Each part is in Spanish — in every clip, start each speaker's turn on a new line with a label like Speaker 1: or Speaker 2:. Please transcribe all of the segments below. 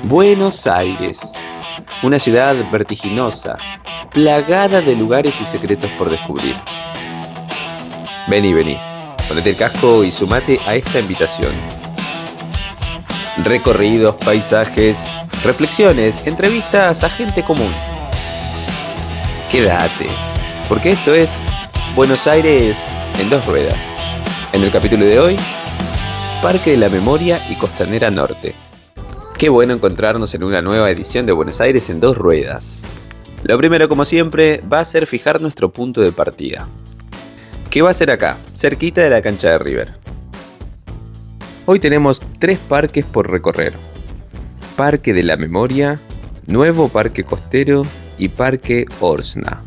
Speaker 1: Buenos Aires, una ciudad vertiginosa, plagada de lugares y secretos por descubrir. Vení, ponete el casco y sumate a esta invitación. Recorridos, paisajes, reflexiones, entrevistas a gente común. Quédate, porque esto es Buenos Aires en dos ruedas. En el capítulo de hoy, Parque de la Memoria y Costanera Norte. Qué bueno encontrarnos en una nueva edición de Buenos Aires en dos ruedas. Lo primero, como siempre, va a ser fijar nuestro punto de partida. ¿Qué va a ser acá, cerquita de la cancha de River? Hoy tenemos 3 parques por recorrer. Parque de la Memoria, Nuevo Parque Costero y Parque Orsna.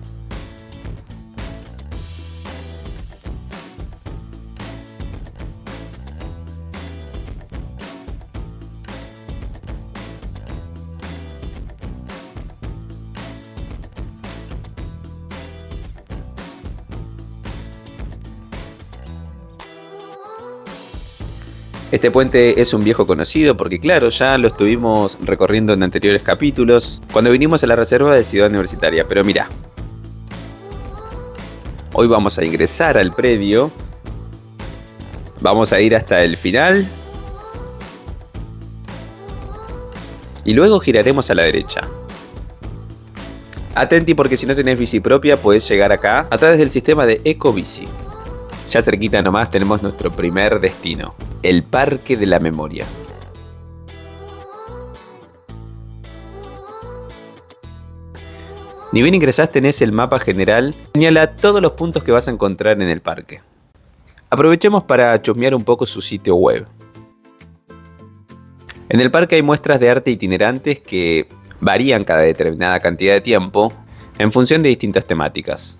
Speaker 1: Este puente es un viejo conocido porque claro, ya lo estuvimos recorriendo en anteriores capítulos, cuando vinimos a la reserva de Ciudad Universitaria, pero mirá. Hoy vamos a ingresar al predio, vamos a ir hasta el final y luego giraremos a la derecha. Atenti porque si no tenés bici propia podés llegar acá a través del sistema de Ecobici. Ya cerquita nomás tenemos nuestro primer destino, el Parque de la Memoria. Ni bien ingresás tenés el mapa general, señala todos los puntos que vas a encontrar en el parque. Aprovechemos para chusmear un poco su sitio web. En el parque hay muestras de arte itinerantes que varían cada determinada cantidad de tiempo en función de distintas temáticas.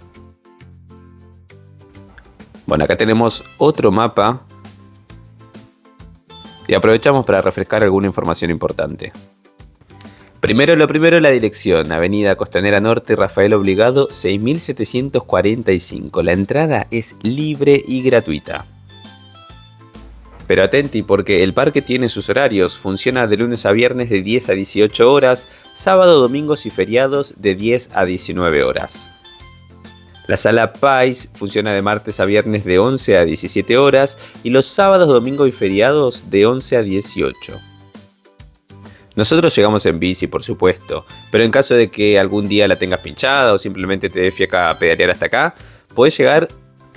Speaker 1: Bueno, acá tenemos otro mapa y aprovechamos para refrescar alguna información importante. Primero, la dirección, Avenida Costanera Norte, Rafael Obligado, 6745. La entrada es libre y gratuita. Pero atenti porque el parque tiene sus horarios, funciona de lunes a viernes de 10 a 18 horas, sábado, domingos y feriados de 10 a 19 horas. La sala Pais funciona de martes a viernes de 11 a 17 horas y los sábados, domingos y feriados de 11 a 18. Nosotros llegamos en bici, por supuesto, pero en caso de que algún día la tengas pinchada o simplemente te dé fiaca a pedalear hasta acá, podés llegar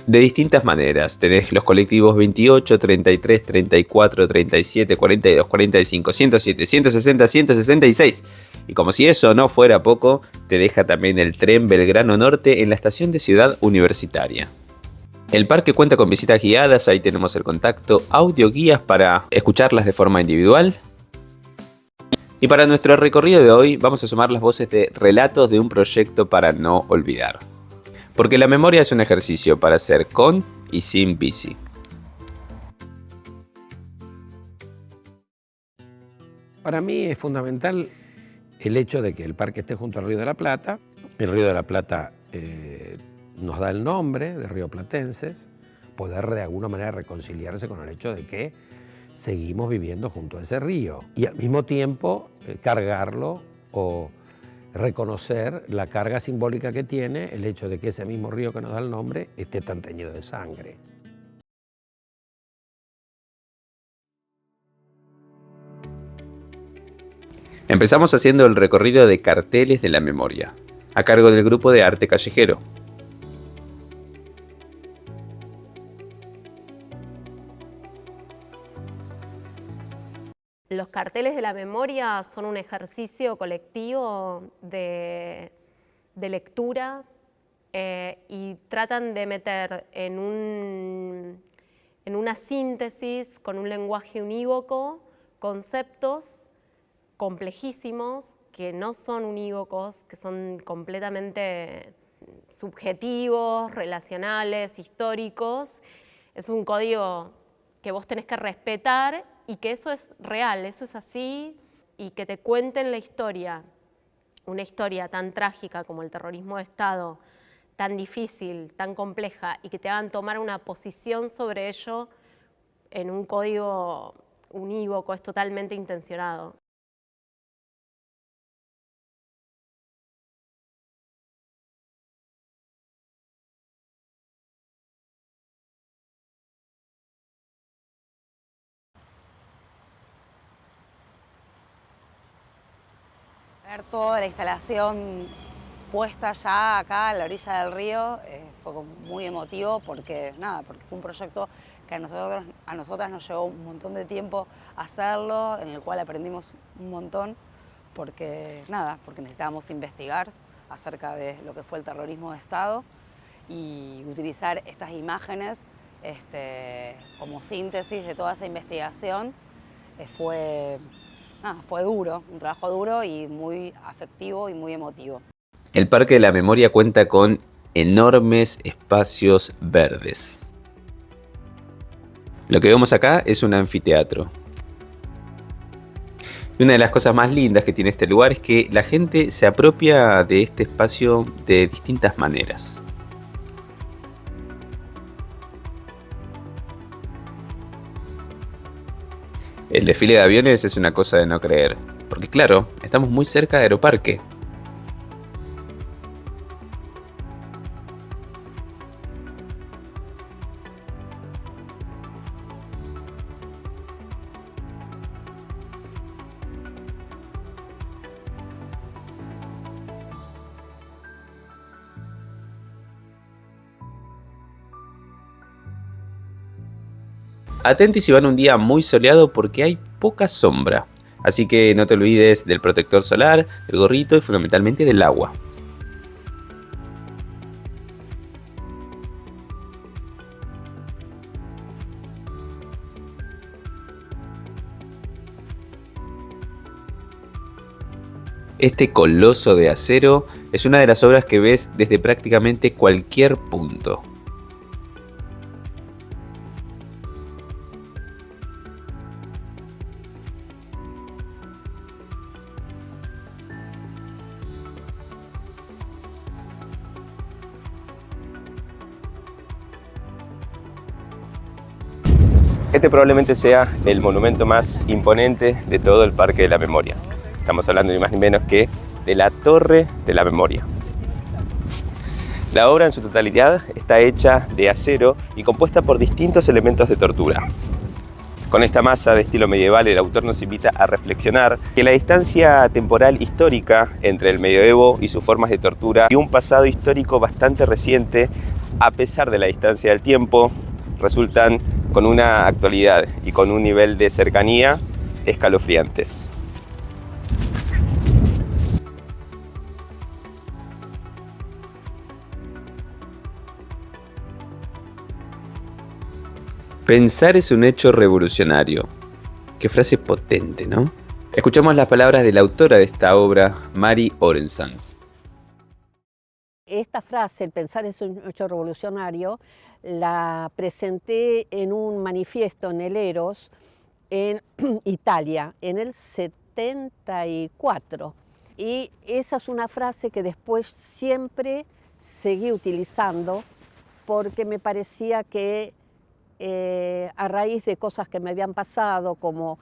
Speaker 1: de distintas maneras. Tenés los colectivos 28, 33, 34, 37, 42, 45, 107, 160, 166. Y como si eso no fuera poco, te deja también el tren Belgrano Norte en la estación de Ciudad Universitaria. El parque cuenta con visitas guiadas, ahí tenemos el contacto, audioguías para escucharlas de forma individual. Y para nuestro recorrido de hoy vamos a sumar las voces de relatos de un proyecto para no olvidar. Porque la memoria es un ejercicio para hacer con y sin bici.
Speaker 2: Para mí es fundamental el hecho de que el parque esté junto al Río de la Plata. El Río de la Plata nos da el nombre de rioplatenses, poder de alguna manera reconciliarse con el hecho de que seguimos viviendo junto a ese río y al mismo tiempo cargarlo o reconocer la carga simbólica que tiene el hecho de que ese mismo río que nos da el nombre esté tan teñido de sangre.
Speaker 1: Empezamos haciendo el recorrido de carteles de la memoria, a cargo del grupo de arte callejero.
Speaker 3: Los carteles de la memoria son un ejercicio colectivo de lectura y tratan de meter en una síntesis, con un lenguaje unívoco, conceptos complejísimos que no son unívocos, que son completamente subjetivos, relacionales, históricos. Es un código que vos tenés que respetar y que eso es real, eso es así, y que te cuenten la historia, una historia tan trágica como el terrorismo de Estado, tan difícil, tan compleja, y que te hagan tomar una posición sobre ello en un código unívoco, es totalmente intencionado.
Speaker 4: Ver toda la instalación puesta ya acá a la orilla del río fue muy emotivo porque fue un proyecto que a nosotras nos llevó un montón de tiempo hacerlo, en el cual aprendimos un montón porque necesitábamos investigar acerca de lo que fue el terrorismo de Estado y utilizar estas imágenes como síntesis de toda esa investigación. Fue duro, un trabajo duro y muy afectivo y muy emotivo.
Speaker 1: El Parque de la Memoria cuenta con enormes espacios verdes. Lo que vemos acá es un anfiteatro. Y una de las cosas más lindas que tiene este lugar es que la gente se apropia de este espacio de distintas maneras. El desfile de aviones es una cosa de no creer, porque claro, estamos muy cerca de Aeroparque. Atenti si van un día muy soleado porque hay poca sombra, así que no te olvides del protector solar, del gorrito y fundamentalmente del agua. Este coloso de acero es una de las obras que ves desde prácticamente cualquier punto. Este probablemente sea el monumento más imponente de todo el Parque de la Memoria. Estamos hablando ni más ni menos que de la Torre de la Memoria. La obra en su totalidad está hecha de acero y compuesta por distintos elementos de tortura. Con esta masa de estilo medieval, el autor nos invita a reflexionar que la distancia temporal histórica entre el medioevo y sus formas de tortura y un pasado histórico bastante reciente, a pesar de la distancia del tiempo, resultan con una actualidad y con un nivel de cercanía escalofriantes. Pensar es un hecho revolucionario. Qué frase potente, ¿no? Escuchamos las palabras de la autora de esta obra, Mari Orencens.
Speaker 5: Esta frase, el pensar es un hecho revolucionario, la presenté en un manifiesto en el Eros, en Italia, en el 74. Y esa es una frase que después siempre seguí utilizando porque me parecía que a raíz de cosas que me habían pasado, como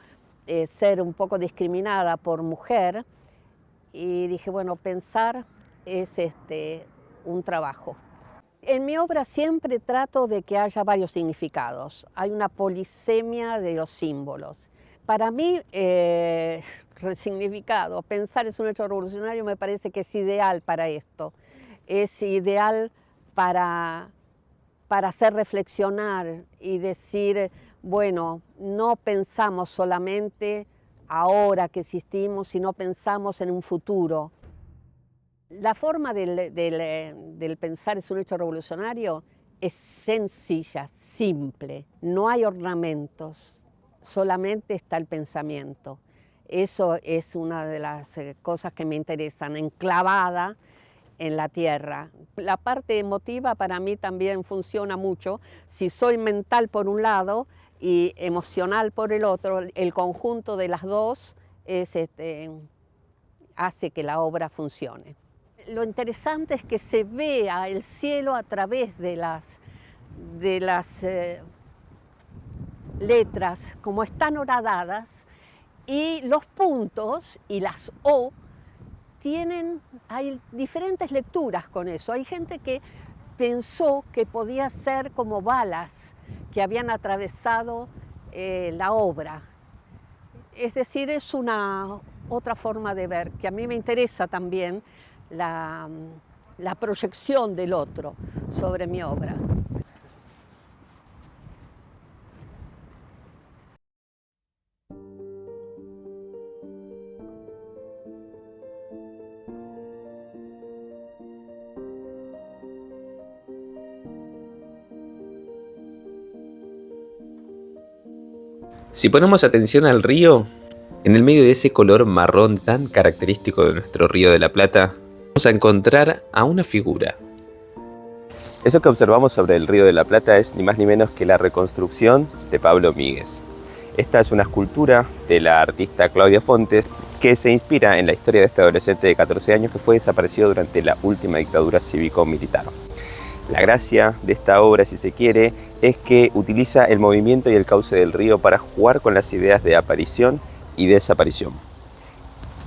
Speaker 5: ser un poco discriminada por mujer, y dije, bueno, pensar es un trabajo. En mi obra siempre trato de que haya varios significados. Hay una polisemia de los símbolos. Para mí, resignificado, pensar es un hecho revolucionario, me parece que es ideal para esto. Es ideal para hacer reflexionar y decir, bueno, no pensamos solamente ahora que existimos, sino pensamos en un futuro. La forma del pensar es un hecho revolucionario es sencilla, simple. No hay ornamentos, solamente está el pensamiento. Eso es una de las cosas que me interesan, enclavada en la tierra. La parte emotiva para mí también funciona mucho. Si soy mental por un lado y emocional por el otro, el conjunto de las dos hace que la obra funcione. Lo interesante es que se vea el cielo a través de las letras, como están horadadas, y los puntos y las O hay diferentes lecturas con eso. Hay gente que pensó que podía ser como balas que habían atravesado la obra. Es decir, es una otra forma de ver, que a mí me interesa también la proyección del otro sobre mi obra.
Speaker 1: Si ponemos atención al río, en el medio de ese color marrón tan característico de nuestro Río de la Plata, vamos a encontrar a una figura. Eso que observamos sobre el Río de la Plata es ni más ni menos que la reconstrucción de Pablo Míguez. Esta es una escultura de la artista Claudia Fontes que se inspira en la historia de este adolescente de 14 años que fue desaparecido durante la última dictadura cívico-militar. La gracia de esta obra, si se quiere, es que utiliza el movimiento y el cauce del río para jugar con las ideas de aparición y desaparición.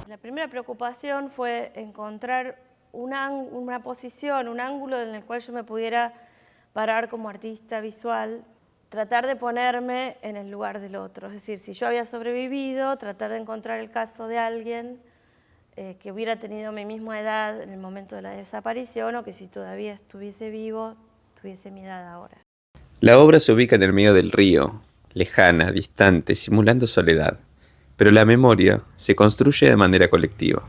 Speaker 6: La primera preocupación fue encontrar una posición, un ángulo en el cual yo me pudiera parar como artista visual, tratar de ponerme en el lugar del otro. Es decir, si yo había sobrevivido, tratar de encontrar el caso de alguien que hubiera tenido mi misma edad en el momento de la desaparición o que si todavía estuviese vivo, tuviese mi edad ahora.
Speaker 1: La obra se ubica en el medio del río, lejana, distante, simulando soledad, pero la memoria se construye de manera colectiva.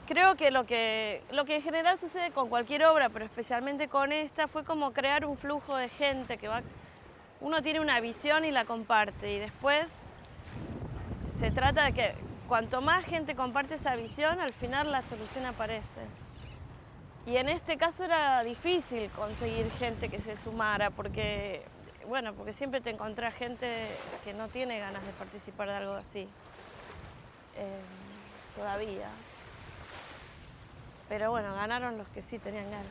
Speaker 6: Creo que lo que en general sucede con cualquier obra, pero especialmente con esta, fue como crear un flujo de gente que va. Uno tiene una visión y la comparte, y después se trata de que cuanto más gente comparte esa visión, al final la solución aparece. Y en este caso era difícil conseguir gente que se sumara, porque siempre te encontrás gente que no tiene ganas de participar de algo así, todavía. Pero bueno, ganaron los que sí tenían ganas.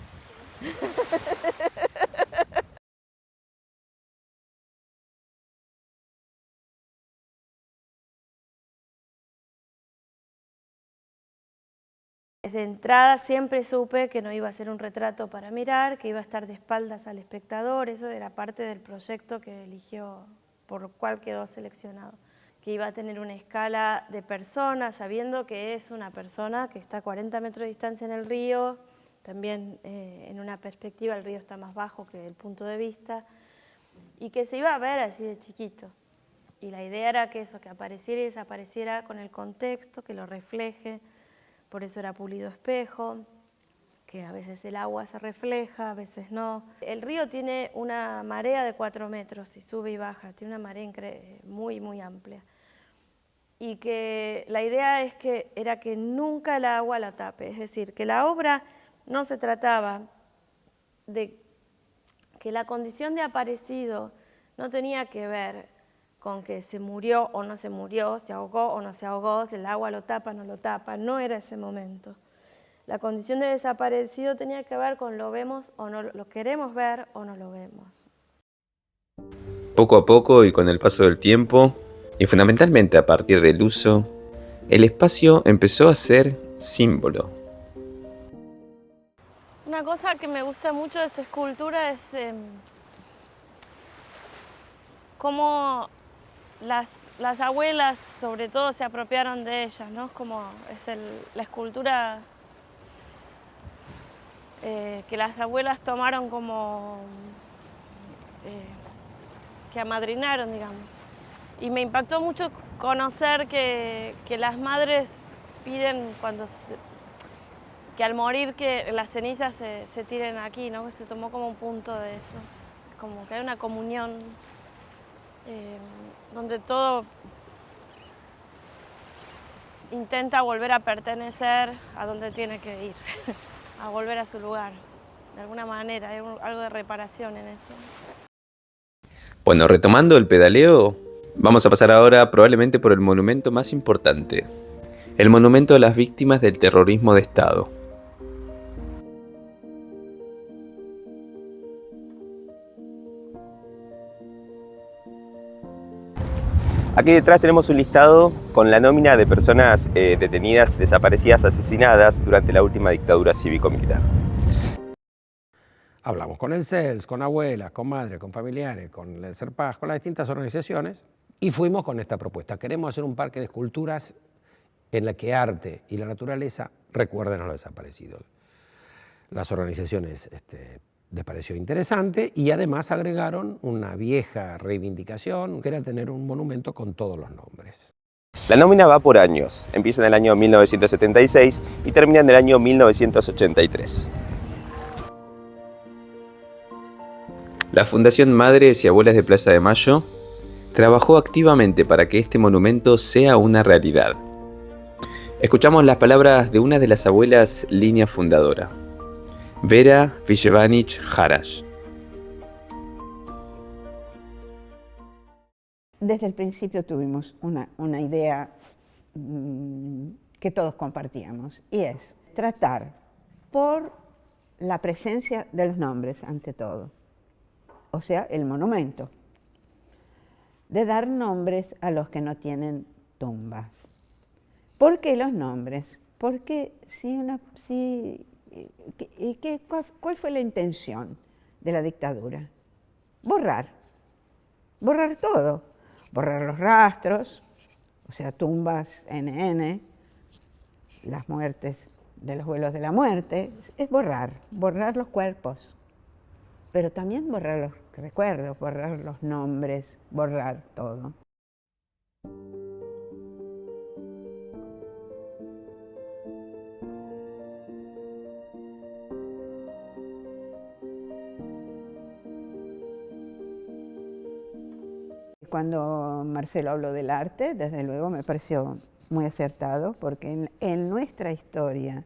Speaker 6: Desde entrada siempre supe que no iba a ser un retrato para mirar, que iba a estar de espaldas al espectador. Eso era parte del proyecto que eligió, por lo cual quedó seleccionado. Que iba a tener una escala de personas, sabiendo que es una persona que está a 40 metros de distancia en el río. También en una perspectiva el río está más bajo que el punto de vista. Y que se iba a ver así de chiquito. Y la idea era que eso, que apareciera y desapareciera con el contexto, que lo refleje. Por eso era pulido espejo, que a veces el agua se refleja, a veces no. El río tiene una marea de 4 metros y sube y baja, tiene una marea muy, muy amplia. Y que la idea era que nunca el agua la tape, es decir, que la obra no se trataba de que la condición de aparecido no tenía que ver con que se murió o no se murió, se ahogó o no se ahogó, si el agua lo tapa o no lo tapa, no era ese momento. La condición de desaparecido tenía que ver con lo vemos o no lo queremos ver o no lo vemos.
Speaker 1: Poco a poco y con el paso del tiempo, y fundamentalmente a partir del uso, el espacio empezó a ser símbolo.
Speaker 6: Una cosa que me gusta mucho de esta escultura es cómo las abuelas, sobre todo, se apropiaron de ellas, ¿no? Como es la escultura que las abuelas tomaron como que amadrinaron, digamos. Y me impactó mucho conocer que las madres piden que al morir que las cenizas se tiren aquí, ¿no? Que se tomó como un punto de eso, como que hay una comunión donde todo intenta volver a pertenecer a donde tiene que ir, a volver a su lugar. De alguna manera, hay algo de reparación en eso.
Speaker 1: Bueno, retomando el pedaleo, vamos a pasar ahora probablemente por el monumento más importante, el monumento a las víctimas del terrorismo de Estado. Aquí detrás tenemos un listado con la nómina de personas detenidas, desaparecidas, asesinadas durante la última dictadura cívico-militar.
Speaker 2: Hablamos con el CELS, con abuelas, con madres, con familiares, con el CERPAS, con las distintas organizaciones Y fuimos con esta propuesta. Queremos hacer un parque de esculturas en la que arte y la naturaleza recuerden a los desaparecidos. Las organizaciones les pareció interesante y además agregaron una vieja reivindicación, que era tener un monumento con todos los nombres.
Speaker 1: La nómina va por años, empieza en el año 1976 y termina en el año 1983. La Fundación Madres y Abuelas de Plaza de Mayo trabajó activamente para que este monumento sea una realidad. Escuchamos las palabras de una de las abuelas línea fundadora, Vera Villevanic Jarash.
Speaker 7: Desde el principio tuvimos una idea que todos compartíamos, y es tratar por la presencia de los nombres ante todo, o sea, el monumento, de dar nombres a los que no tienen tumbas. ¿Por qué los nombres? Porque ¿cuál fue la intención de la dictadura? Borrar todo, borrar los rastros, o sea, tumbas NN, las muertes de los vuelos de la muerte, es borrar los cuerpos, pero también borrar los recuerdos, borrar los nombres, borrar todo. Cuando Marcelo habló del arte, desde luego me pareció muy acertado, porque en nuestra historia,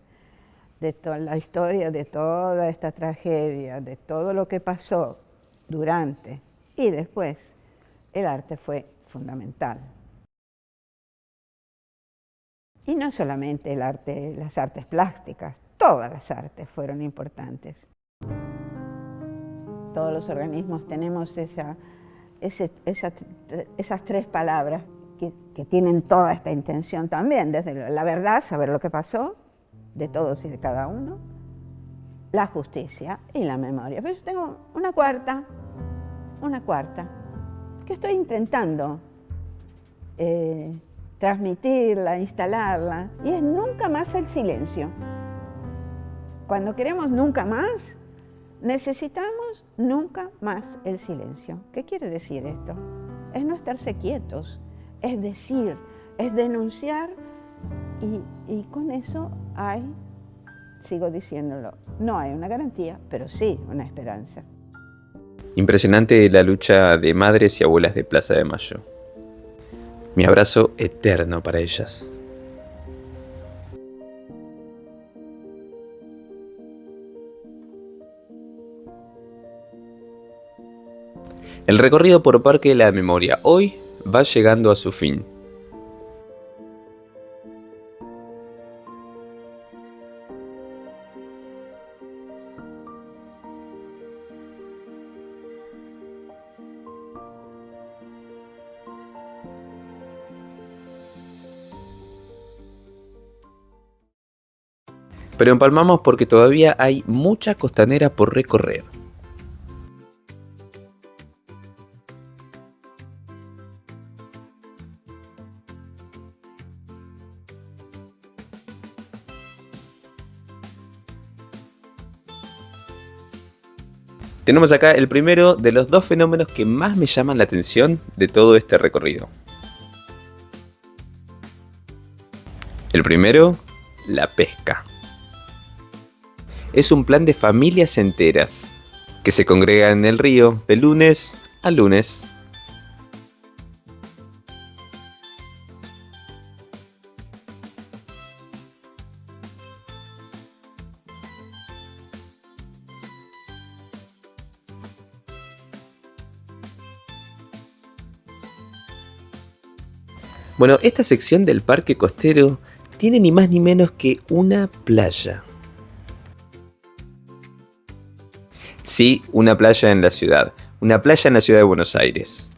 Speaker 7: la historia de toda esta tragedia, de todo lo que pasó durante y después, el arte fue fundamental. Y no solamente el arte, las artes plásticas, todas las artes fueron importantes. Todos los organismos tenemos esas tres palabras que tienen toda esta intención también, desde la verdad, saber lo que pasó, de todos y de cada uno, la justicia y la memoria. Pero yo tengo una cuarta, que estoy intentando transmitirla, instalarla, y es nunca más el silencio. Cuando queremos nunca más, necesitamos nunca más el silencio. ¿Qué quiere decir esto? Es no estarse quietos, es decir, es denunciar, y con eso sigo diciéndolo, no hay una garantía, pero sí una esperanza.
Speaker 1: Impresionante la lucha de madres y abuelas de Plaza de Mayo. Mi abrazo eterno para ellas. El recorrido por Parque de la Memoria hoy va llegando a su fin. Pero empalmamos porque todavía hay mucha costanera por recorrer. Tenemos acá el primero de los dos fenómenos que más me llaman la atención de todo este recorrido. El primero, la pesca. Es un plan de familias enteras que se congregan en el río de lunes a lunes. Bueno, esta sección del parque costero tiene ni más ni menos que una playa. Sí, una playa en la ciudad. Una playa en la ciudad de Buenos Aires.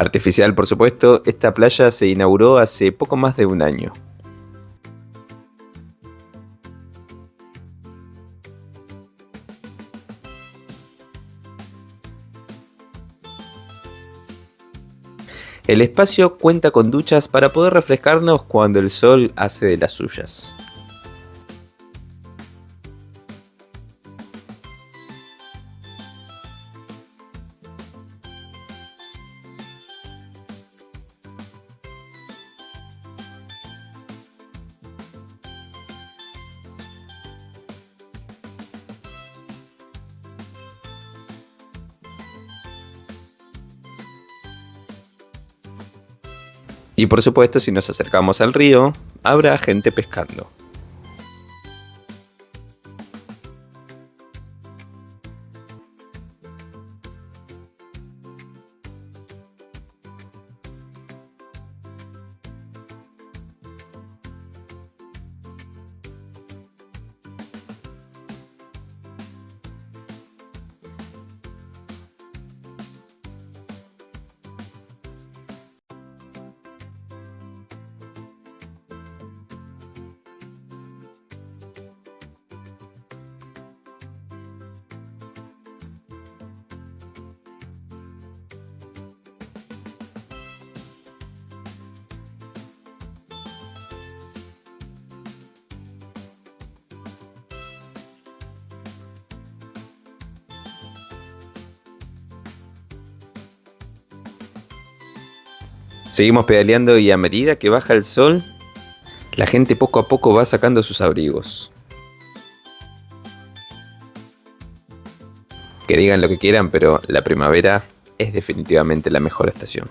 Speaker 1: Artificial, por supuesto, esta playa se inauguró hace poco más de un año. El espacio cuenta con duchas para poder refrescarnos cuando el sol hace de las suyas. Y por supuesto, si nos acercamos al río, habrá gente pescando. Seguimos pedaleando y a medida que baja el sol, la gente poco a poco va sacando sus abrigos. Que digan lo que quieran, pero la primavera es definitivamente la mejor estación.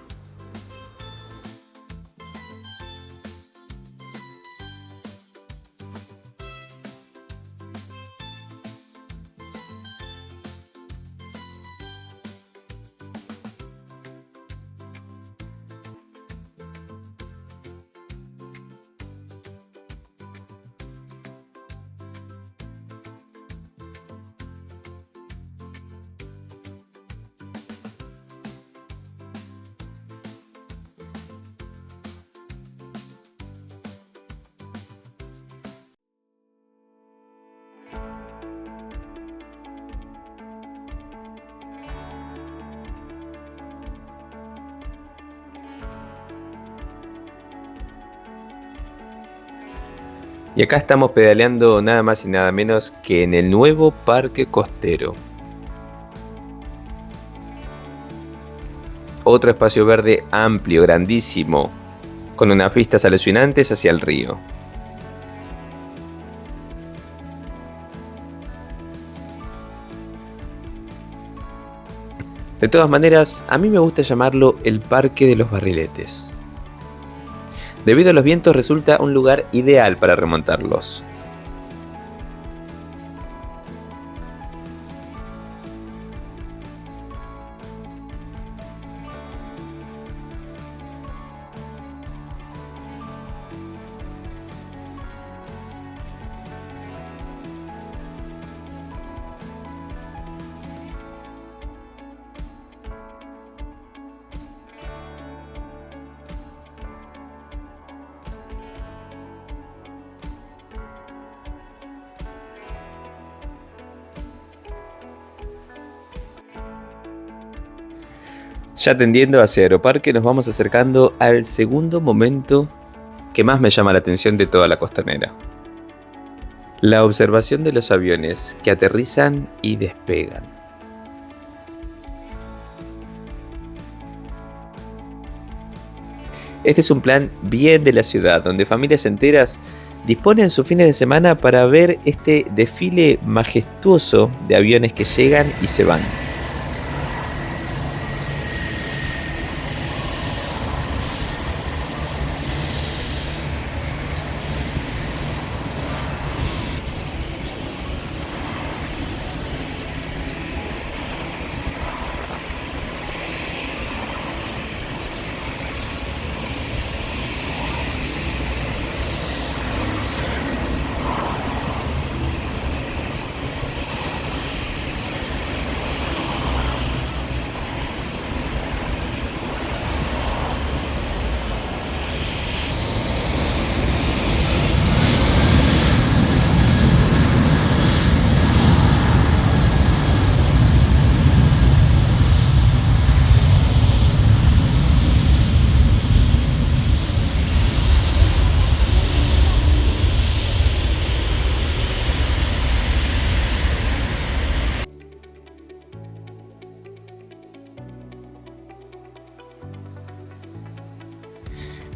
Speaker 1: Y acá estamos pedaleando nada más y nada menos que en el nuevo parque costero. Otro espacio verde amplio, grandísimo, con unas vistas alucinantes hacia el río. De todas maneras, a mí me gusta llamarlo el Parque de los Barriletes. Debido a los vientos resulta un lugar ideal para remontarlos. Ya tendiendo hacia Aeroparque nos vamos acercando al segundo momento que más me llama la atención de toda la costanera. La observación de los aviones que aterrizan y despegan. Este es un plan bien de la ciudad, donde familias enteras disponen sus fines de semana para ver este desfile majestuoso de aviones que llegan y se van.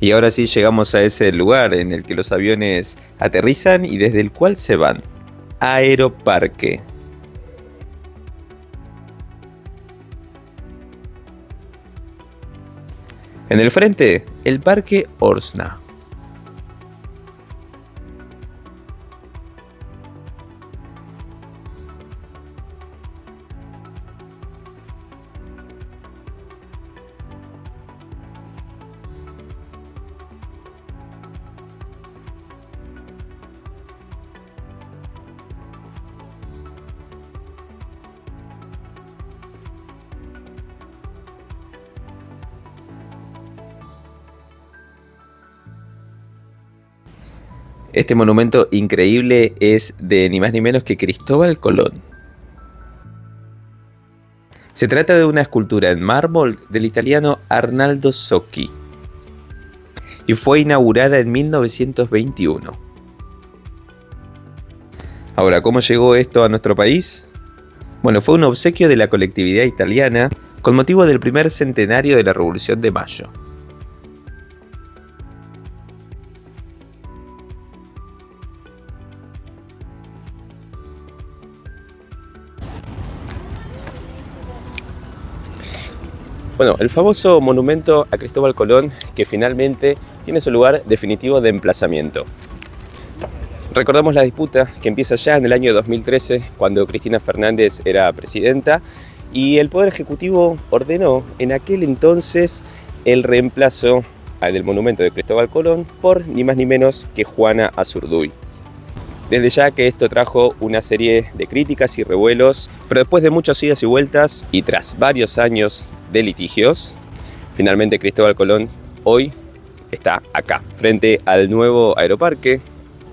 Speaker 1: Y ahora sí llegamos a ese lugar en el que los aviones aterrizan y desde el cual se van. Aeroparque. En el frente, el Parque Orsna. Este monumento increíble es de ni más ni menos que Cristóbal Colón. Se trata de una escultura en mármol del italiano Arnaldo Sacchi y fue inaugurada en 1921. Ahora, ¿cómo llegó esto a nuestro país? Bueno, fue un obsequio de la colectividad italiana con motivo del primer centenario de la Revolución de Mayo. Bueno, el famoso monumento a Cristóbal Colón, que finalmente tiene su lugar definitivo de emplazamiento. Recordamos la disputa que empieza ya en el año 2013, cuando Cristina Fernández era presidenta, y el Poder Ejecutivo ordenó en aquel entonces el reemplazo del monumento de Cristóbal Colón por ni más ni menos que Juana Azurduy. Desde ya que esto trajo una serie de críticas y revuelos, pero después de muchas idas y vueltas y tras varios años de litigios, finalmente Cristóbal Colón hoy está acá, frente al nuevo aeroparque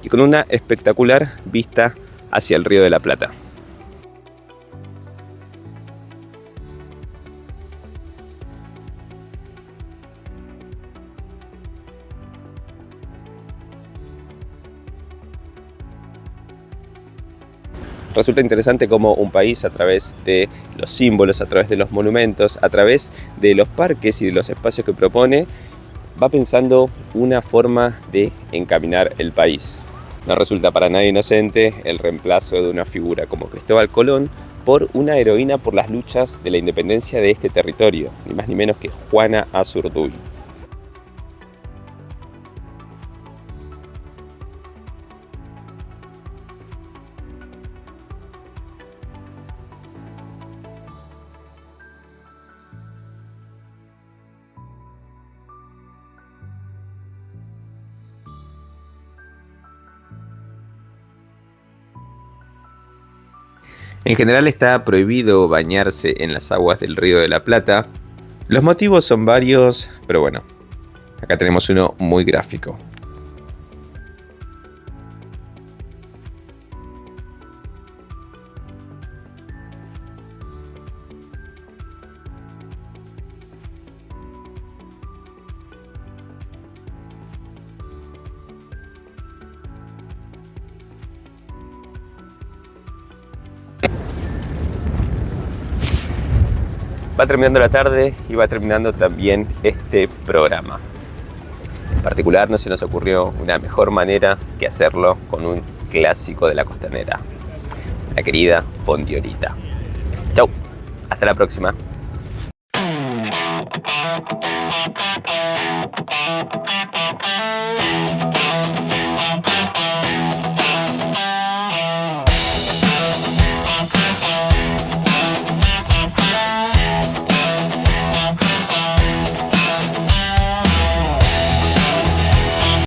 Speaker 1: y con una espectacular vista hacia el Río de la Plata. Resulta interesante cómo un país, a través de los símbolos, a través de los monumentos, a través de los parques y de los espacios que propone, va pensando una forma de encaminar el país. No resulta para nadie inocente el reemplazo de una figura como Cristóbal Colón por una heroína por las luchas de la independencia de este territorio, ni más ni menos que Juana Azurduy. En general está prohibido bañarse en las aguas del Río de la Plata. Los motivos son varios, pero bueno, acá tenemos uno muy gráfico. Va terminando la tarde y va terminando también este programa. En particular no se nos ocurrió una mejor manera que hacerlo con un clásico de la costanera, la querida Pontiolita. Chau, hasta la próxima.